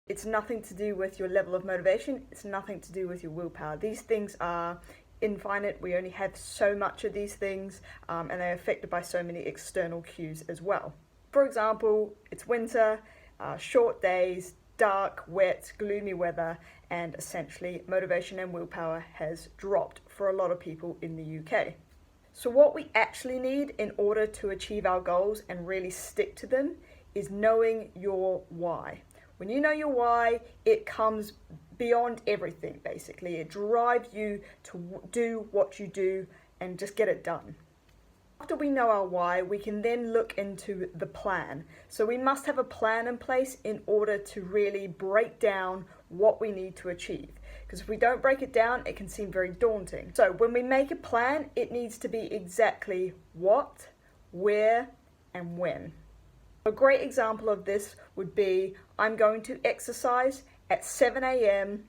It's nothing to do with your level of motivation. It's nothing to do with your willpower. These things are infinite. We only have so much of these things, and they're affected by so many external cues as well. For example, it's winter, short days, dark, wet, gloomy weather, and essentially motivation and willpower has dropped for a lot of people in the UK. So what we actually need in order to achieve our goals and really stick to them is knowing your why. When you know your why, it comes beyond everything, basically. It drives you to do what you do and just get it done. After we know our why, we can then look into the plan. So we must have a plan in place in order to really break down what we need to achieve. Because if we don't break it down, it can seem very daunting. So when we make a plan, it needs to be exactly what, where, and when. A great example of this would be, I'm going to exercise at 7 a.m.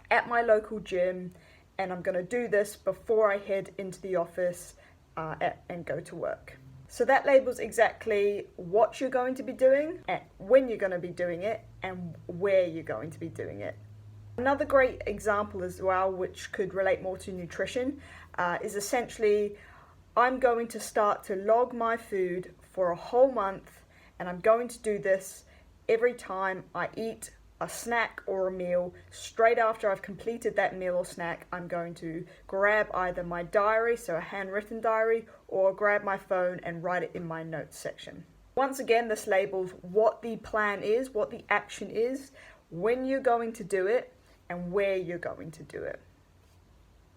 at my local gym, and I'm going to do this before I head into the office and go to work. So that labels exactly what you're going to be doing, and when you're going to be doing it, and where you're going to be doing it. Another great example as well, which could relate more to nutrition, is essentially, I'm going to start to log my food for a whole month, and I'm going to do this every time I eat a snack or a meal. Straight after I've completed that meal or snack, I'm going to grab either my diary, so a handwritten diary, or grab my phone and write it in my notes section. Once again, this labels what the plan is, what the action is, when you're going to do it, and where you're going to do it.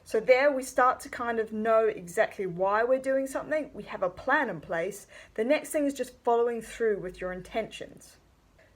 So there we start to kind of know exactly why we're doing something. We have a plan in place. The next thing is just following through with your intentions.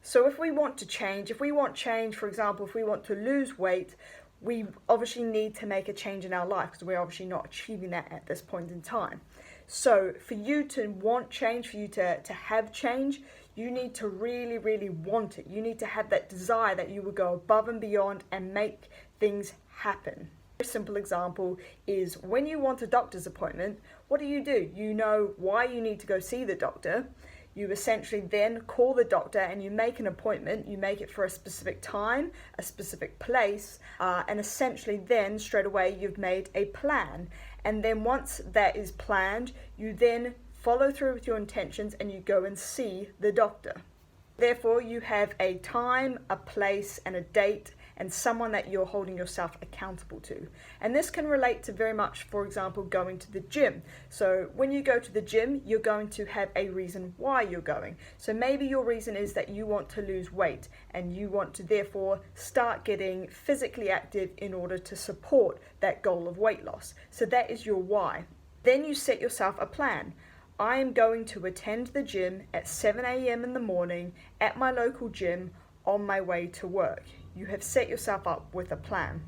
So if we want to change, for example, if we want to lose weight, we obviously need to make a change in our life because we're obviously not achieving that at this point in time. So for you to want change, for you to have change, you need to really, really want it. You need to have that desire that you will go above and beyond and make things happen. A simple example is when you want a doctor's appointment, what do? You know why you need to go see the doctor. You essentially then call the doctor and you make an appointment. You make it for a specific time, a specific place, and essentially then straight away you've made a plan. And then once that is planned, you then follow through with your intentions and you go and see the doctor. Therefore, you have a time, a place, and a date, and someone that you're holding yourself accountable to. And this can relate to very much, for example, going to the gym. So when you go to the gym, you're going to have a reason why you're going. So maybe your reason is that you want to lose weight and you want to therefore start getting physically active in order to support that goal of weight loss. So that is your why. Then you set yourself a plan. I am going to attend the gym at 7 a.m. in the morning at my local gym on my way to work. You have set yourself up with a plan.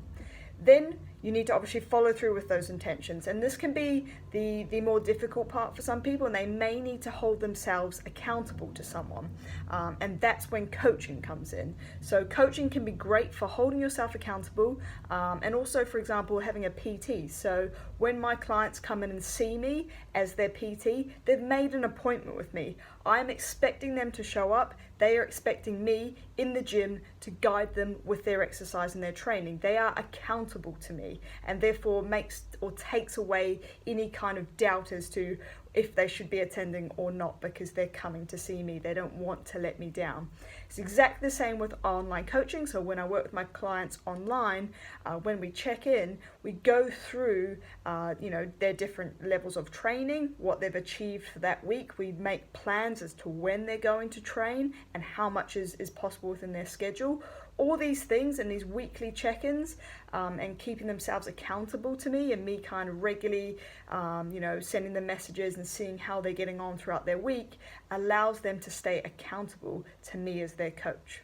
Then you need to obviously follow through with those intentions. And this can be the more difficult part for some people, and they may need to hold themselves accountable to someone. And that's when coaching comes in. So coaching can be great for holding yourself accountable, and also, for example, having a PT. So when my clients come in and see me as their PT, they've made an appointment with me. I'm expecting them to show up. They are expecting me in the gym to guide them with their exercise and their training. They are accountable to me, and therefore makes or takes away any kind of doubt as to if they should be attending or not, because they're coming to see me. They don't want to let me down. It's exactly the same with online coaching. So when I work with my clients online, when we check in, we go through their different levels of training, what they've achieved for that week. We make plans as to when they're going to train and how much is possible within their schedule. All these things and these weekly check-ins, and keeping themselves accountable to me, and me kind of regularly sending them messages and seeing how they're getting on throughout their week, allows them to stay accountable to me as their coach.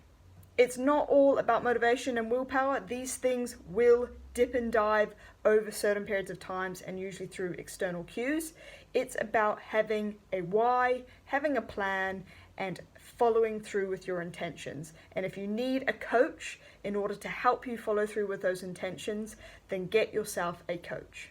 It's not all about motivation and willpower. These things will dip and dive over certain periods of times, and usually through external cues. It's about having a why, having a plan, and following through with your intentions. And if you need a coach in order to help you follow through with those intentions, then get yourself a coach.